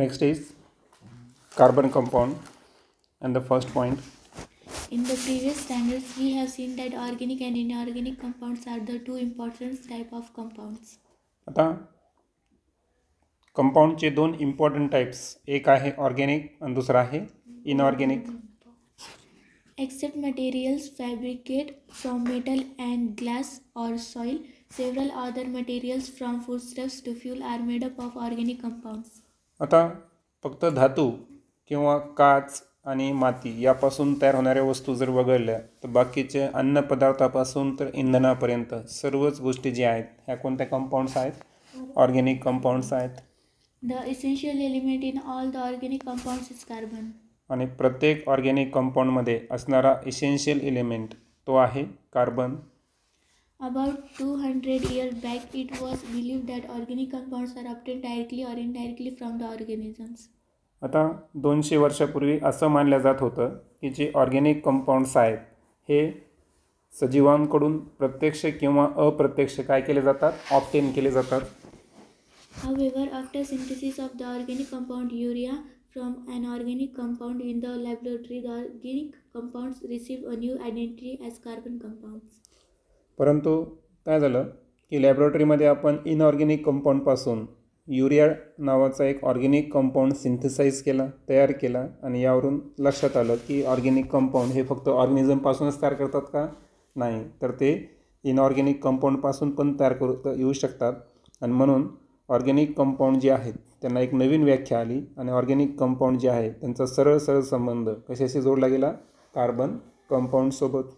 Next is carbon compound, and the first point. In the previous standards, we have seen that organic and inorganic compounds are the two important type of compounds. आता कंपाऊंडचे दोन important types, एक आहे organic आणि दुसरा आहे inorganic. Except materials fabricated from metal and glass or soil, several other materials from foodstuffs to fuel are made up of organic compounds. आता फक्त धातू किंवा काच आणि माती यापासून तयार होणाऱ्या वस्तू जर वगळल्या तर बाकीचे अन्नपदार्थापासून तर इंधनापर्यंत सर्वच गोष्टी ज्या आहेत ह्या कोणत्या कंपाऊंड्स आहेत? ऑर्गेनिक कंपाऊंड्स आहेत. The essential element in all the organic compounds is carbon. आणि प्रत्येक ऑर्गेनिक कंपाऊंडमध्ये असणारा इसेन्शियल एलिमेंट तो आहे carbon. About 200 years back, it was believed that organic compounds are obtained directly or indirectly from the organisms. आता 200 वर्षापूर्वी असं मानलं जात होतं की जे ऑर्गेनिक कंपाऊंड्स आहेत हे सजीवांकडून प्रत्यक्ष किंवा अप्रत्यक्ष काय केले जातात? ऑब्टेन केले जातात. However, after synthesis of the organic compound urea from an organic compound in the laboratory, the organic compounds receive a new identity as carbon compounds. परंतु काय झालं की लॅबोरेटरीमध्ये आपण इनऑर्गेनिक कंपाऊंडपासून युरिया नावाचा एक ऑर्गेनिक कंपाऊंड सिंथेसाइज केला, तयार केला आणि यावरून लक्षात आलं की ऑर्गेनिक कंपाऊंड हे फक्त ऑर्गॅनिझमपासूनच तयार करतात का? नाही, तर ते इनऑर्गेनिक कंपाऊंडपासून पण तयार करता येऊ शकतात. आणि म्हणून ऑर्गेनिक कंपाऊंड जे आहेत त्यांना एक नवीन व्याख्या आली आणि ऑर्गेनिक कंपाऊंड जे आहे त्यांचा सरळ संबंध कशाशी जोडला गेला? Carbon कंपाऊंडसोबत.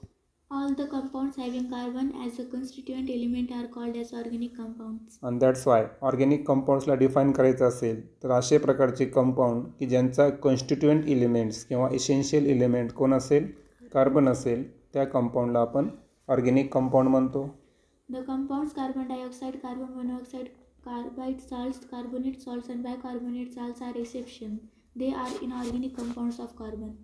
All the compounds having carbon as a constituent element are called as organic compounds. आणि दॅट्स वाय ऑर्गेनिक कंपाऊंड्सला डिफाईन करायचं असेल तर असे प्रकारचे कंपाऊंड की ज्यांचा कॉन्स्टिट्युएंट एलिमेंट्स किंवा इसेन्शियल एलिमेंट कोण असेल? कार्बन असेल, त्या कंपाऊंडला आपण ऑर्गेनिक कंपाऊंड म्हणतो. The compounds carbon dioxide, carbon monoxide, carbide salts, carbonate salts and bicarbonate salts are exception. They are inorganic compounds of carbon.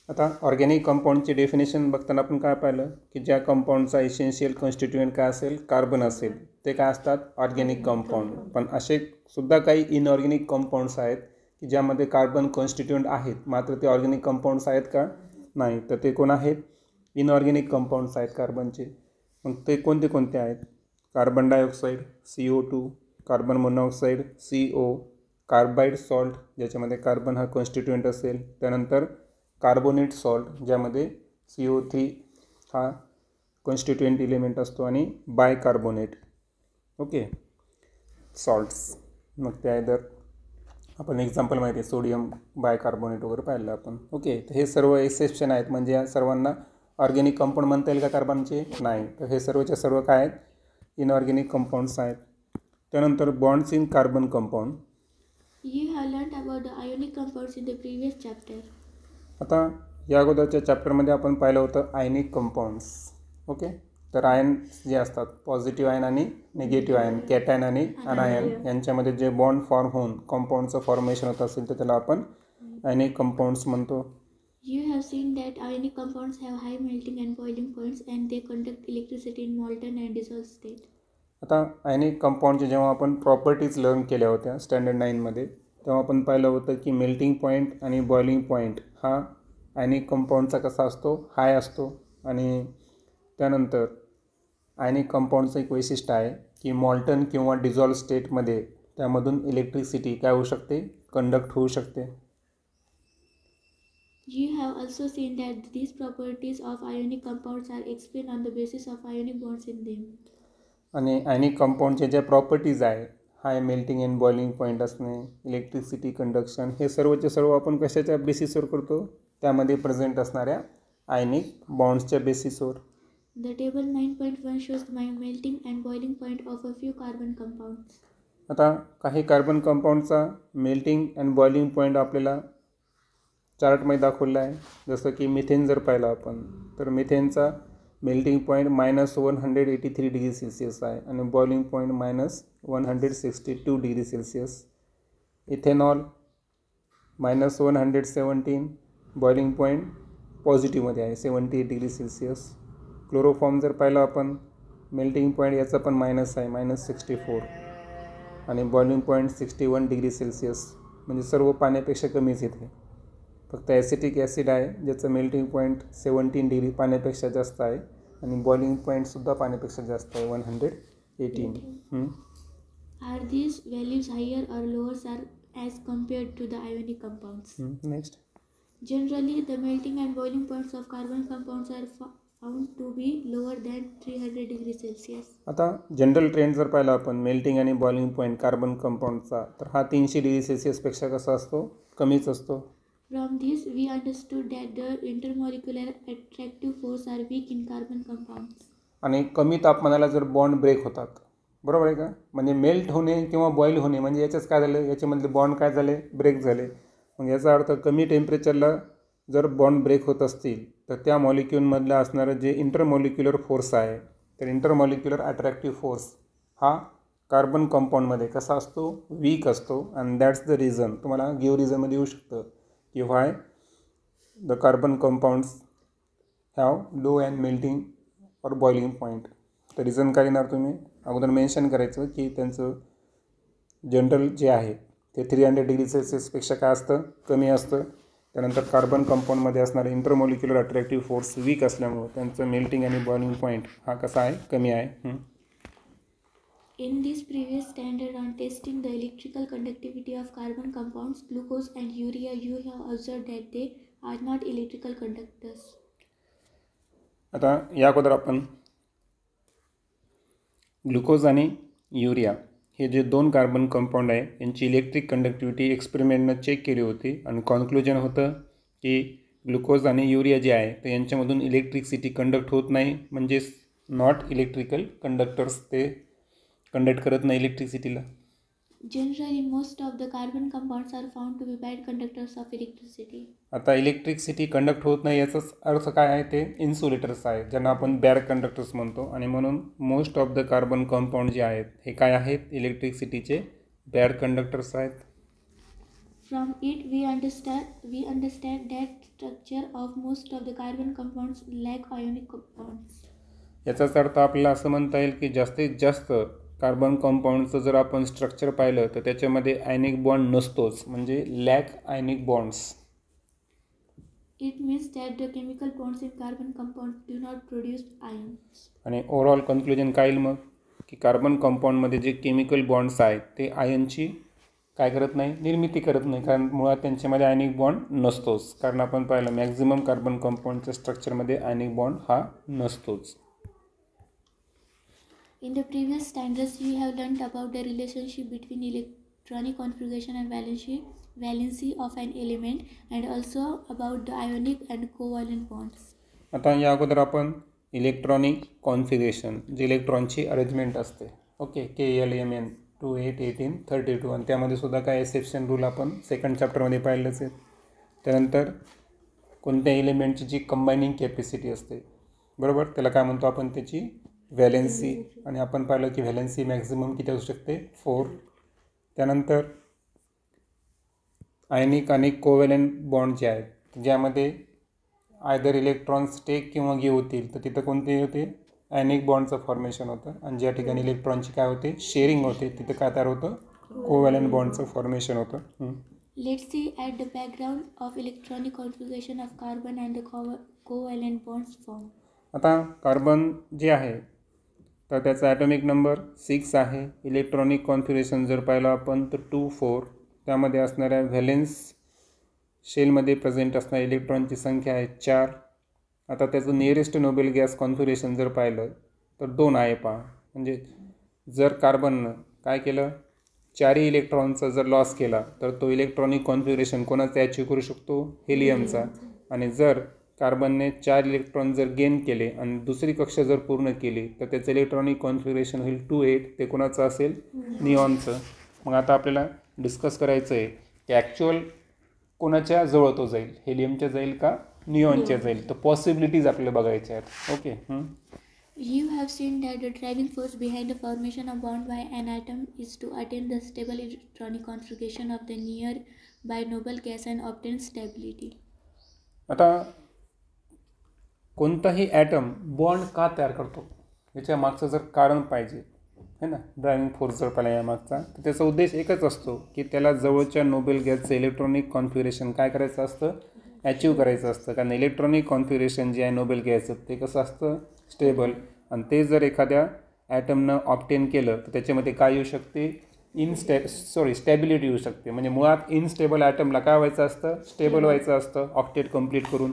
आता ऑर्गेनिक कंपाऊंडची डेफिनेशन बघताना आपण काय पाहिलं की ज्या कंपाऊंडचा इसेन्शियल कॉन्स्टिट्युएंट काय असेल? कार्बन असेल, ते काय असतात? Organic compound. पण असे सुद्धा काही इनऑर्गेनिक कंपाऊंड्स आहेत की ज्यामध्ये कार्बन कॉन्स्टिट्युएंट आहेत, मात्र ते ऑर्गेनिक कंपाऊंड्स आहेत का? नाही, तर ते कोण आहेत? इनऑर्गेनिक कंपाऊंड्स आहेत कार्बनचे. मग ते कोणते कोणते आहेत? Carbon dioxide CO2, carbon monoxide CO, carbide salt ज्याच्यामध्ये कार्बन हा कॉन्स्टिट्युएंट असेल, त्यानंतर कार्बोनेट सॉल्ट ज्यामध्ये CO3 हा कॉन्स्टिट्युएंट एलिमेंट असतो आणि बायकार्बोनेट. Okay, salts. मग ते आयदर आपण एक्झाम्पल माहिती आहे सोडियम बायकार्बोनेट वगैरे पाहिलं आपण. ओके, तर हे सर्व एक्सेप्शन आहेत. म्हणजे या सर्वांना ऑर्गेनिक कंपाऊंड म्हणता येईल का कार्बनचे? नाही, तर हे सर्वच्या सर्व काय आहेत? इनऑर्गेनिक कंपाऊंड्स आहेत. त्यानंतर bonds in carbon compound. You have learned about the ionic compounds in the previous chapter. आता या अगोदरच्या चॅप्टरमध्ये आपण पाहिलं होतं आयनिक कंपाऊंड्स. ओके, तर आयन जे असतात पॉझिटिव्ह आयन आणि निगेटिव्ह आयन, कॅटायन आणि अनायन यांच्यामध्ये जे बॉन्ड फॉर्म होऊन कंपाऊंडचं फॉर्मेशन होत असेल तर त्याला आपण आयनिक कंपाऊंड्स म्हणतो. You have seen that ionic compounds have high melting and boiling points and they conduct electricity in molten and dissolved state. आता आयनिक कंपाऊंडचे जेव्हा आपण प्रॉपर्टीज लर्न केल्या होत्या स्टँडर्ड 9मध्ये तेव्हा आपण पाहिलं होतं की मेल्टिंग पॉईंट आणि बॉइलिंग पॉईंट हा आयनिक कंपाऊंडचा कसा असतो? हाय असतो. आणि त्यानंतर आयनिक कंपाऊंडचं एक वैशिष्ट्य आहे की मॉल्टन किंवा डिझॉल्व स्टेटमध्ये त्यामधून इलेक्ट्रिसिटी काय होऊ शकते? कंडक्ट होऊ शकते. You have also seen that these properties of ionic compounds are explained on the basis of ionic bonds in them. आणि आयनिक कंपाऊंडच्या ज्या प्रॉपर्टीज आहे, high melting and boiling point असणे, इलेक्ट्रिसिटी कंडक्शन, हे सर्वचे सर्व आपण कशाच्या बेसिसवर करतो? त्यामध्ये प्रेझेंट असणाऱ्या आयनिक बॉन्ड्सच्या बेसिसवर. The table 9.1 shows the melting and boiling point of a few carbon compounds. आता काही कार्बन कंपाऊंडचा मेल्टिंग अँड बॉइलिंग पॉईंट आपल्याला चार्टमध्ये दाखवला आहे. जसं की मिथेन जर पाहिलं आपण तर मिथेनचा मेल्टिंग पॉईंट -183 डिग्री सेल्सिअस आहे आणि boiling point -162 degree Celsius. Ethanol -117, boiling point पॉझिटिव्हमध्ये आहे 78 डिग्री सेल्सिअस. क्लोरोफॉर्म जर पाहिलं आपण मेल्टिंग पॉईंट याचा पण मायनस आहे -64. आणि बॉइलिंग पॉईंट 61 डिग्री सेल्सिअस, म्हणजे सर्व पाण्यापेक्षा कमीच येते. फक्त ॲसिटिक ॲसिड आहे ज्याचं मेल्टिंग पॉईंट 17 डिग्री पाण्यापेक्षा जास्त आहे आणि बॉइलिंग पॉईंटसुद्धा पाण्यापेक्षा जास्त आहे 118. Are these values higher or lower as compared to the ionic compounds? Next. Generally, the melting and boiling points of carbon compounds are found to be lower than 300 degrees Celsius. आता general trend जर पाहिला आपण melting आणि boiling point carbon कंपाऊंडचा, तर हा 300 degree सेल्सिअसपेक्षा कसा असतो, कमीच असतो. From this, we understood that the intermolecular attractive force are weak in carbon compounds. आणि कमी तापमानाला जर बॉन्ड ब्रेक होतात, बरोबर आहे का, म्हणजे मेल्ट होणे किंवा बॉईल होणे म्हणजे याच्याच काय झालं, याच्यामधले बॉन्ड काय झाले, ब्रेक झाले. मग याचा अर्थ कमी टेम्परेचरला जर बॉन्ड ब्रेक होत असतील तर त्या मॉलिक्यूलमधलं असणारं जे इंटरमॉलिक्युलर फोर्स आहे, तर इंटरमॉलिक्युलर अट्रॅक्टिव्ह फोर्स हा कार्बन कंपाऊंडमध्ये कसा असतो, वीक असतो. अँड दॅट्स द रिझन, तुम्हाला गिव्ह रिझनमध्ये येऊ शकतं की why the carbon compounds have low and melting और बॉइलिंग पॉईंट. तर रिझन काय येणार, तुम्ही अगोदर मेन्शन करायचं की त्यांचं जनरल जे आहे ते 300 डिग्री सेल्सिअसपेक्षा काय असतं, कमी असतं. त्यानंतर कार्बन कंपाऊंडमध्ये असणारे इंटरमॉलिक्युलर अट्रॅक्टिव्ह फोर्स वीक असल्यामुळं त्यांचं मेल्टिंग आणि बॉइलिंग पॉईंट हा कसा आहे, कमी आहे. In this previous standard on testing the electrical conductivity of carbon compounds, glucose and urea, you have observed that they are not electrical conductors. आता या अगोदर आपण ग्लुकोज आणि युरिया हे जे 2 कार्बन कंपाऊंड आहे यांची इलेक्ट्रिक कंडक्टिव्हिटी एक्सपेरिमेंटनं चेक केली होती आणि कॉन्क्लुजन होतं की ग्लुकोज आणि युरिया जे आहे तर यांच्यामधून इलेक्ट्रिसिटी कंडक्ट होत नाही, म्हणजेच नॉट इलेक्ट्रिकल कंडक्टर्स, ते कंडक्ट करत नाही इलेक्ट्रिसिटीला. Generally, most of the carbon compounds are found to be bad conductors of electricity. आता इलेक्ट्रिसिटी कंडक्ट होत नाही याचाच अर्थ काय आहे, ते इन्सुलेटर्स आहे ज्यांना आपण बॅड कंडक्टर्स म्हणतो. आणि म्हणून most of the carbon compound जे आहेत हे काय आहेत, इलेक्ट्रिसिटीचे बॅड कंडक्टर्स आहेत. From it, we understand that structure of most of the carbon compounds lack ionic compounds. याचाच अर्थ आपल्याला असं म्हणता येईल की जास्तीत जास्त कार्बन कंपाऊंडचं जर आपण स्ट्रक्चर पाहिलं तर त्याच्यामध्ये आयनिक बॉन्ड नसतोच, म्हणजे lack ionic bonds. It means that the chemical bonds in carbon compounds do not produce ions. आणि ओव्हरऑल कन्क्लुजन काय येईल मग, की कार्बन कंपाऊंडमध्ये जे केमिकल बॉन्ड्स आहेत ते आयनची काय करत नाही, निर्मिती करत नाही, कारण मुळात त्यांच्यामध्ये आयनिक बॉन्ड नसतोच. कारण आपण पाहिलं मॅक्झिमम कार्बन कंपाऊंडच्या स्ट्रक्चरमध्ये आयनिक बॉन्ड हा नसतोच. In the previous standards, we have learned about the relationship between electronic configuration and valency of an element, and also about the ionic and covalent bonds. आता या अगोदर आपण इलेक्ट्रॉनिक कॉन्फिगरेशन, जे इलेक्ट्रॉनची arrangement असते, okay, KLMN 28, 18, 32, आणि त्यामध्ये सुद्धा काय एक्सेप्शन रूल आपण सेकंड चॅप्टरमध्ये पाहिलंच आहे. त्यानंतर कोणत्या एलिमेंटची जी कंबायनिंग कॅपॅसिटी असते, बरोबर, त्याला काय म्हणतो आपण, त्याची व्हॅलेन्सी. आणि आपण पाहिलं की व्हॅलेन्सी मॅक्झिमम किती असू शकते, 4. त्यानंतर आयनिक आणि कोव्हॅलेंट बॉन्ड जे आहेत ज्यामध्ये आयदर इलेक्ट्रॉन्स टेक किंवा गिव्ह होतील, तर तिथं कोणते होते, आयनिक बॉन्डचं फॉर्मेशन होतं. आणि ज्या ठिकाणी इलेक्ट्रॉनची काय होते, शेअरिंग होते, तिथं काय तयार होतं, कोव्हॅलेंट बॉन्डचं फॉर्मेशन होतं. Let's see at the background of electronic configuration of carbon and the covalent bonds formed. आता कार्बन जे आहे तर त्याचा ॲटॉमिक नंबर 6 आहे. इलेक्ट्रॉनिक कॉन्फिगरेशन जर पाहिलं आपण तर 2, 4. त्यामध्ये असणाऱ्या व्हॅलेन्स शेलमध्ये प्रेझेंट असणाऱ्या इलेक्ट्रॉनची संख्या आहे 4. आता त्याचं नियरेस्ट नोबेल गॅस कॉन्फिगरेशन जर पाहिलं तर 2 आहे पहा. म्हणजे जर कार्बननं काय केलं, 4 इलेक्ट्रॉनचा जर लॉस केला तर तो इलेक्ट्रॉनिक कॉन्फिगरेशन कोणाचा अचीव करू शकतो, हेलियमचा. आणि जर कार्बनने 4 इलेक्ट्रॉन जर गेन केले आणि दुसरी कक्षा जर पूर्ण केली तर त्याचं इलेक्ट्रॉनिक कॉन्फिगरेशन होईल 2, 8. ते कोणाचं असेल, निऑनचं. मग आता आपल्याला डिस्कस करायचं आहे की ॲक्च्युअल कोणाच्या जवळ तो जाईल, हेलियमच्या जाईल का निऑनच्या जाईल. तर पॉसिबिलिटीज आपल्याला बघायच्या आहेत. Okay, You have seen that the driving force behind the formation of bond by an atom is to attain the stable electronic configuration of the nearby noble gas and obtain stability. आता कोणताही item bond का तयार करतो याच्या मागचं जर कारण पाहिजे है ना, ड्रायव्हिंग फोर्स जर पाहिला यामागचा, तर त्याचा उद्देश एकच असतो की त्याला जवळच्या नोबेल गॅसचं इलेक्ट्रॉनिक कॉन्फिगरेशन काय करायचं असतं, अचीव करायचं असतं. कारण इलेक्ट्रॉनिक कॉन्फिगरेशन जे आहे नोबेल गॅसचं ते कसं असतं, स्टेबल. आणि ते जर एखाद्या ॲटमनं ऑब्टेन केलं तर त्याच्यामध्ये काय येऊ शकते, स्टॅबिलिटी येऊ शकते. म्हणजे मुळात इनस्टेबल ॲटमला काय व्हायचं असतं, स्टेबल व्हायचं असतं ऑक्टेट कंप्लीट करून.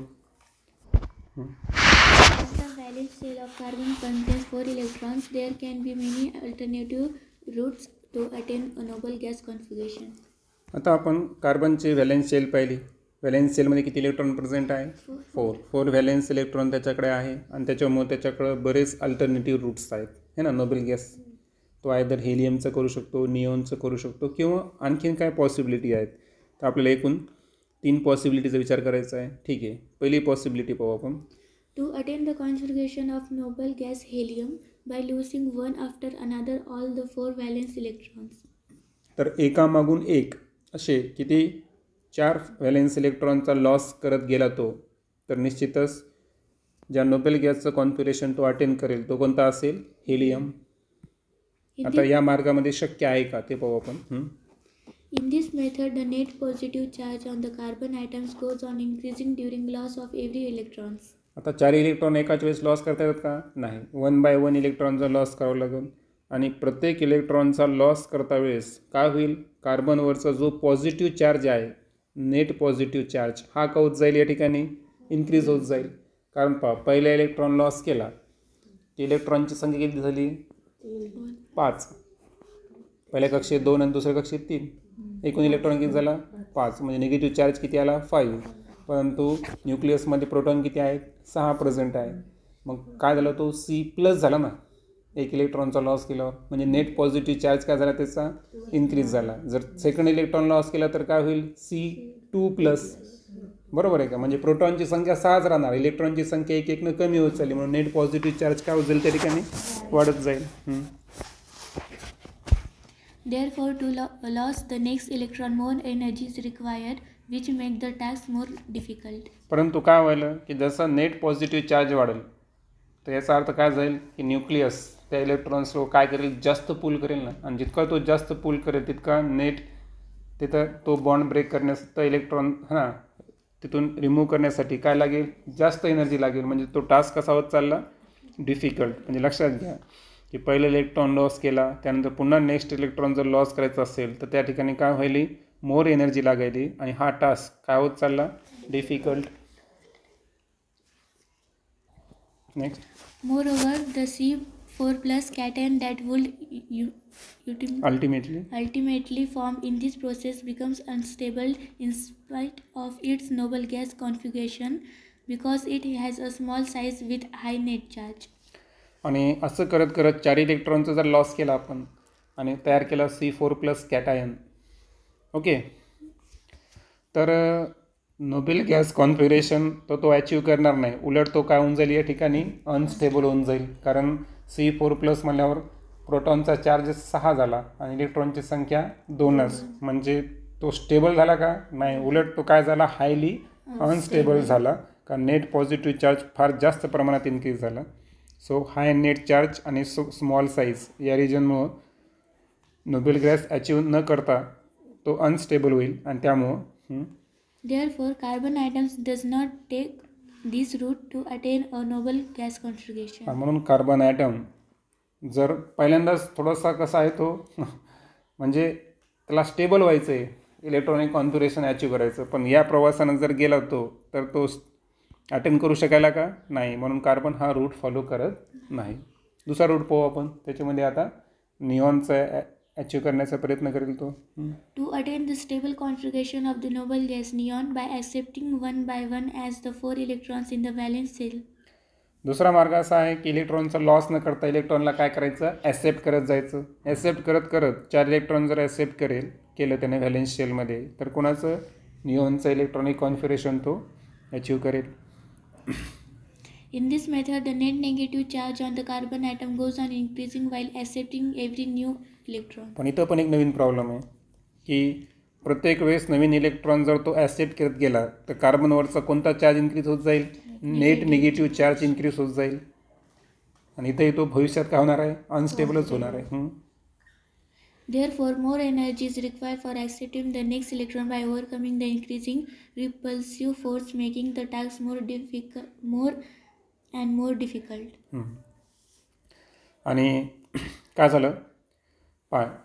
As the valence shell of carbon contains 4 electrons, there can be many alternative routes to attain a noble gas configuration. आता आपण कार्बनची व्हॅलेन्स शेल पाहिली. व्हॅलेन्स शेलमध्ये किती इलेक्ट्रॉन प्रेझेंट आहे, 4 व्हॅलेन्स इलेक्ट्रॉन त्याच्याकडे आहे. आणि त्याच्यामुळे त्याच्याकडे बरेच अल्टरनेटिव्ह रूट्स आहेत, है ना, नोबेल गॅस. तो आयदर हेलियमचं करू शकतो, निऑनचं करू शकतो, किंवा आणखीन काय पॉसिबिलिटी आहेत. तर आपल्याला एकूण 3 पॉसिबिलिटीचा विचार करायचा आहे. ठीक आहे, पहिली पॉसिबिलिटी पाहू आपण. To attain the configuration of noble gas helium by losing one after another all the 4 valence electrons. तर एकामागून एक असे किती 4 व्हॅलेन्स इलेक्ट्रॉनचा लॉस करत गेला तो, तर निश्चितच ज्या नोबेल गॅसचं कॉन्फिगरेशन तो अटेन करेल तो कोणता असेल, हेलियम. आता या मार्गामध्ये शक्य आहे का ते पाहू आपण. In this method, the net positive charge on the carbon atoms goes on increasing during loss of every electrons. आता 4 इलेक्ट्रॉन एकाच वेळेस लॉस करता येतात का, नाही. 1 बाय 1 इलेक्ट्रॉनचा लॉस करावं लागेल. आणि प्रत्येक इलेक्ट्रॉनचा लॉस करता वेळेस काय होईल, कार्बनवरचा जो पॉझिटिव्ह चार्ज आहे, नेट पॉझिटिव्ह चार्ज, हा का होत जाईल या ठिकाणी, इन्क्रीज होत जाईल. कारण पहिला इलेक्ट्रॉन लॉस केला, इलेक्ट्रॉनची संख्या किती झाली, 5. पहिल्या कक्षेत 2 आणि दुसऱ्या कक्षेत 3. एकूण इलेक्ट्रॉन किती झाला, 5. म्हणजे निगेटिव्ह चार्ज किती आला, 5. परंतु न्यूक्लियसमध्ये प्रोटॉन किती आहेत, 6 प्रेझेंट आहे. मग काय झालं, तो C+ झाला ना एक इलेक्ट्रॉनचा लॉस केल्यावर. म्हणजे नेट पॉझिटिव्ह चार्ज काय झाला, त्याचा इन्क्रीज झाला. जर सेकंड इलेक्ट्रॉन लॉस केला तर काय होईल, C2+. बरोबर आहे का. म्हणजे प्रोटॉनची संख्या 6च राहणार, इलेक्ट्रॉनची संख्या 1-1 कमी होत चालली. म्हणून नेट पॉझिटिव्ह चार्ज काय होत जाईल, त्या ठिकाणी वाढत जाईल. Therefore, to lose the next electron, more energy is required, which make the task more difficult. परंतु काय व्हायला की जसं नेट पॉझिटिव्ह चार्ज वाढेल तर याचा अर्थ काय जाईल की न्यूक्लियस त्या इलेक्ट्रॉन्सला काय करेल, जास्त पूल करेल ना. आणि जितका तो जास्त पूल करेल तितका नेट तिथं तो बॉन्ड ब्रेक करण्यासाठी इलेक्ट्रॉन तिथून रिमूव्ह करण्यासाठी काय लागेल, जास्त एनर्जी लागेल. म्हणजे तो टास्क कसा होत चालला, डिफिकल्ट. म्हणजे लक्षात घ्या की पहिलं इलेक्ट्रॉन लॉस केला, त्यानंतर पुन्हा नेक्स्ट इलेक्ट्रॉन जर लॉस करायचा असेल तर त्या ठिकाणी काय व्हायली, मोर एनर्जी लागायली. आणि हा टास्क काय होत चालला, difficult. Next. Moreover, the C4+ cation that would ultimately form in this process becomes unstable in spite of its noble gas configuration because it has a small size with high net charge. आणि असं करत करत 4 इलेक्ट्रॉनचा जर loss केला आपण आणि तयार केला C4+ कॅटायन, ओके, तर नोबेल गॅस कॉन्फिगरेशन तो अचीव करणार नाही. उलट तो काय होऊन जाईल, या ठिकाणी अनस्टेबल होऊन जाईल. कारण C4+ म्हणल्यावर प्रोटॉनचा चार्ज 6 झाला आणि इलेक्ट्रॉनची संख्या 2च. म्हणजे तो स्टेबल झाला का, नाही. उलट तो काय झाला, हायली अनस्टेबल झाला. कारण नेट पॉझिटिव्ह चार्ज फार जास्त प्रमाणात इन्क्रीज झाला. सो हाय नेट चार्ज आणि स्मॉल साईज या रिजनमुळं नोबेल गॅस अचीव न करता तो अनस्टेबल होईल. आणि त्यामुळं Therefore, carbon atoms does not take this route to attain a noble gas configuration. म्हणून कार्बन ॲटम जर पहिल्यांदाच थोडासा कसा आहे तो म्हणजे त्याला स्टेबल व्हायचं आहे, इलेक्ट्रॉनिक कॉन्फिगरेशन अचीव करायचं. पण या प्रवासानं जर गेला तो तर तो अटेंड करू शकायला का, नाही. म्हणून कार्बन हा रूट फॉलो करत नाही. दुसरा रूट पाहू आपण. त्याच्यामध्ये आता निऑनचा अचीव करण्याचा प्रयत्न करेल तो. To attain the stable configuration of the noble gas neon by accepting 1 by 1 as the 4 electrons in the valence shell. दुसरा मार्ग असा आहे की इलेक्ट्रॉनचा लॉस न करता इलेक्ट्रॉनला काय करायचं, ॲक्सेप्ट करत जायचं. ॲक्सेप्ट करत करत 4 इलेक्ट्रॉन जर ॲक्सेप्ट केलं त्याने व्हॅलेन्स शेलमध्ये, तर कोणाचं, निऑनचं इलेक्ट्रॉनिक कॉन्फिगरेशन तो अचीव करेल. In this method, the net negative charge on the carbon atom goes on increasing while accepting every new electron. पण इथं पण एक नवीन प्रॉब्लेम आहे की प्रत्येक वेळेस नवीन इलेक्ट्रॉन जर तो ॲक्सेप्ट करत गेला तर कार्बनवरचा कोणता चार्ज इन्क्रीज होत जाईल, नेट निगेटिव्ह चार्ज इन्क्रीज होत जाईल. आणि इथेही तो भविष्यात काय होणार आहे, अनस्टेबलच होणार आहे. Therefore, more energy is required for accepting the next electron by overcoming the increasing repulsive force, making the task more difficult. आणि काय झालं,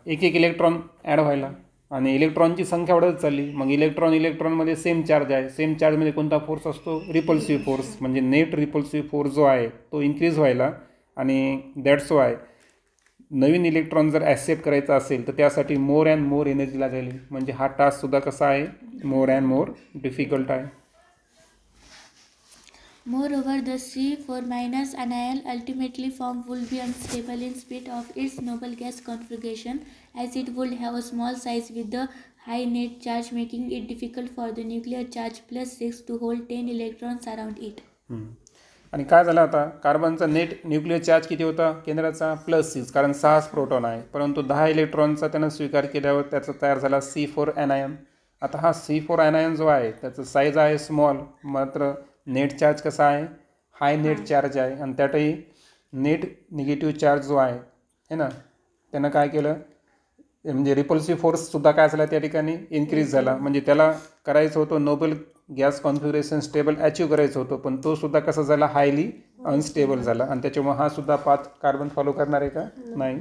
एक इलेक्ट्रॉन ॲड व्हायला आणि इलेक्ट्रॉनची संख्या वाढत चालली. मग इलेक्ट्रॉनमध्ये सेम चार्ज आहे. सेम चार्जमध्ये कोणता फोर्स असतो, रिपल्सिव्ह फोर्स. म्हणजे नेट रिपल्सिव्ह फोर्स जो आहे तो इन्क्रीज व्हायला आणि दॅट्स वाय नवीन इलेक्ट्रॉन जर ॲक्सेप्ट करायचा असेल तर त्यासाठी मोर अँड मोर एनर्जी लागेल. म्हणजे हा टास्कसुद्धा कसा आहे, मोर अँड मोर डिफिकल्ट आहे. Moreover, the C4- anion ultimately formed will be unstable in spite of its noble gas configuration, as it would have a small size with the high net charge, making it difficult for the nuclear charge +6 to hold 10 electrons around it. आणि काय झालं आता, कार्बनचा net nuclear charge किती होता केंद्राचा, +6, कारण 6 proton आहे. परंतु 10 इलेक्ट्रॉनचा त्यानं स्वीकार केल्यावर त्याचा तयार झाला C4 ॲनायन. आता हा C4 ॲनायन जो आहे त्याचं साईज आहे स्मॉल, मात्र नेट चार्ज कसा आहे, हाय नेट चार्ज आहे. आणि त्यातही नेट निगेटिव्ह चार्ज जो आहे ना, त्यानं काय केलं, म्हणजे रिपल्सिव्ह फोर्ससुद्धा काय झाला त्या ठिकाणी इन्क्रीज झाला. म्हणजे त्याला करायचं होतं Nobel gas configuration stable achieve करायचं होतं, पण तो सुद्धा कसा झाला, हायली अनस्टेबल झाला. आणि त्याच्यामुळे हा सुद्धा पाथ कार्बन फॉलो करणार आहे का, नाही.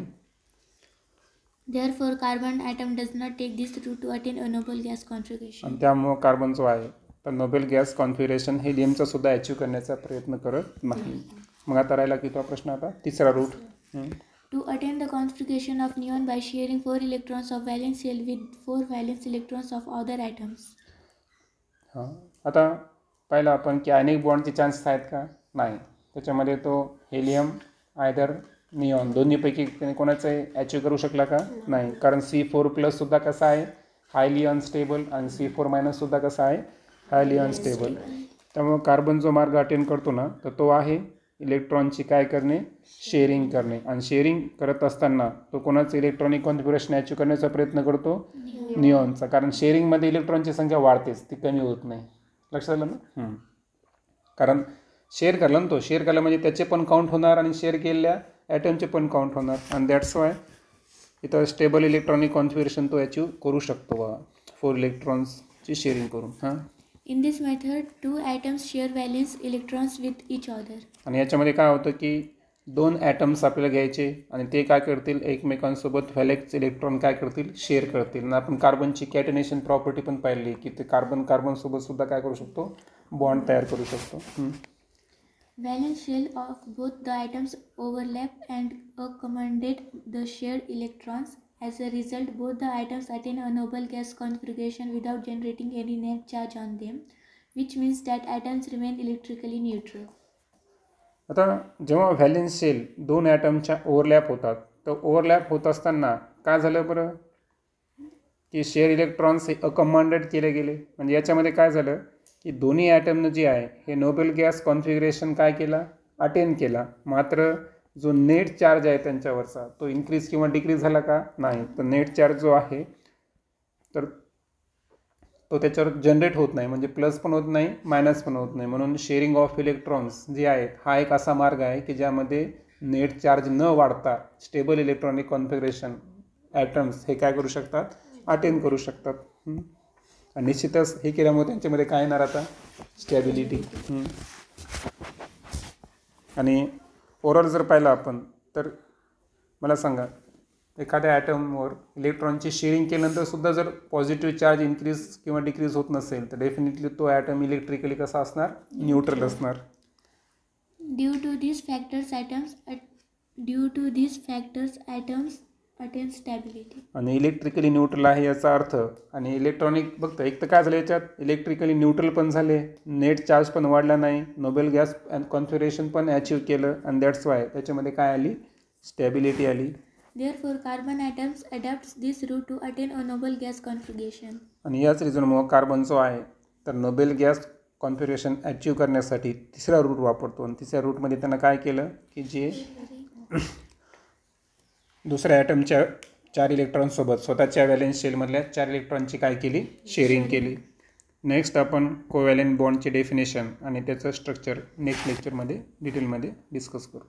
Therefore, carbon atom does not take this route to attain a noble gas configuration. आणि त्यामुळं कार्बन जो आहे तर नोबेल गॅस कॉन्फिगरेशन हे लिमचा सुद्धा अचीव करण्याचा प्रयत्न करत नाही. मग आता राहिला की तो प्रश्न, आता तिसरा route. To attain the configuration of neon by sharing 4 electrons of valence shell with 4 valence electrons of other atoms. हां, आता पाहिलं आपण की अनेक बॉन्डचे चान्सेस आहेत का, नाही. त्याच्यामध्ये तो हेलियम आयदर निऑन दोन्हीपैकी कोणाचं अचीव करू शकला का, नाही. कारण C4+ सुद्धा कसा आहे, हायली अनस्टेबल, आणि C4- सुद्धा कसा आहे, हायली अनस्टेबल. त्यामुळं कार्बन जो मार्ग अटेंड करतो ना, तर तो आहे इलेक्ट्रॉनची काय करणे, शेअरिंग करणे. आणि शेअरिंग करत असताना तो कोणाचं इलेक्ट्रॉनिक कॉन्फिगरेशन अचीव करण्याचा प्रयत्न करतो, निऑनचा. कारण शेअरिंगमध्ये इलेक्ट्रॉनची संख्या वाढतेच, ती कमी होत नाही. लक्षात आलं ना. कारण शेअर करला ना, तो शेअर करला म्हणजे त्याचे पण काउंट होणार आणि शेअर केलेल्या ॲटमचे पण काउंट होणार. आणि दॅट्स वाय इथं स्टेबल इलेक्ट्रॉनिक कॉन्फिगरेशन तो अचीव करू शकतो बा, 4 इलेक्ट्रॉन्सची शेअरिंग करून. हां, In this method, 2 atoms share valence electrons with each other. आणि याच्यामध्ये काय होतं की 2 ॲटम्स आपल्याला घ्यायचे आणि ते काय करतील, एकमेकांसोबत व्हॅलेन्स इलेक्ट्रॉन काय करतील, शेअर करतील. आणि आपण कार्बनची कॅटिनेशन प्रॉपर्टी पण पाहिली की ते कार्बनसोबत सुद्धा काय करू शकतो, बॉन्ड तयार करू शकतो. Valence shell of both the atoms overlap and accommodate the shared electrons. As a result, both the atoms attain a noble gas configuration without generating any net charge on them, which means that atoms remain electrically neutral. आता जेव्हा valence shell 2 ॲटमच्या overlap होतात, तर overlap होत असताना काय झालं बरं, की शेअर इलेक्ट्रॉन्स हे अकमांडेड केले गेले. म्हणजे याच्यामध्ये काय झालं की दोन्ही ॲटमनं जे आहे हे नोबेल गॅस कॉन्फिगरेशन काय केला, अटेन केला. मात्र जो नेट चार्ज आहे त्यांच्यावरचा तो इन्क्रीज किंवा डिक्रीज झाला का, नाही. तर नेट चार्ज जो आहे तर तो त्याच्यावर जनरेट होत नाही, म्हणजे प्लस पण होत नाही, मायनस पण होत नाही. म्हणून शेअरिंग ऑफ इलेक्ट्रॉन्स जे आहेत हा एक असा मार्ग आहे की ज्यामध्ये नेट चार्ज न वाढता स्टेबल इलेक्ट्रॉनिक कॉन्फिगरेशन ॲटम्स हे काय करू शकतात, अटेन करू शकतात. आणि निश्चितच हे केल्यामुळे त्यांच्यामध्ये काय येणार आता, स्टॅबिलिटी. आणि ओव्हरऑल जर पाहिलं आपण तर मला सांगा, एखाद्या ॲटमवर इलेक्ट्रॉनची शेअरिंग केल्यानंतर सुद्धा जर पॉझिटिव्ह चार्ज इन्क्रीज किंवा डिक्रीज होत नसेल तर डेफिनेटली तो ॲटम इलेक्ट्रिकली कसा असणार, न्यूट्रल असणार. Due to these factors, atoms attain stability. आणि इलेक्ट्रिकली न्यूट्रल आहे याचा अर्थ, आणि इलेक्ट्रॉनिक बघता एक तर काय झालं याच्यात, इलेक्ट्रिकली न्यूट्रल पण झाले, नेट चार्ज पण वाढला नाही, नोबेल गॅस कॉन्फिगरेशन पण अचीव केलं. आणि दॅट्स वाय त्याच्यामध्ये काय आली, स्टॅबिलिटी आली. Therefore, carbon atoms adopts this route to attain a noble gas configuration. आणि याच रिझनमुळं कार्बन जो आहे तर नोबेल गॅस कॉन्फिगरेशन अचीव करण्यासाठी तिसरा रूट वापरतो. आणि तिसऱ्या रूटमध्ये त्यानं काय केलं की जे दुसऱ्या ॲटमच्या 4 इलेक्ट्रॉनसोबत स्वतःच्या व्हॅलेन्स शेलमधल्या 4 इलेक्ट्रॉनची काय केली, शेअरिंग केली. नेक्स्ट आपण कोव्हॅलेंट बॉन्डचे डेफिनेशन आणि त्याचं स्ट्रक्चर नेक्स्ट लेक्चरमध्ये डिटेलमध्ये डिस्कस करू.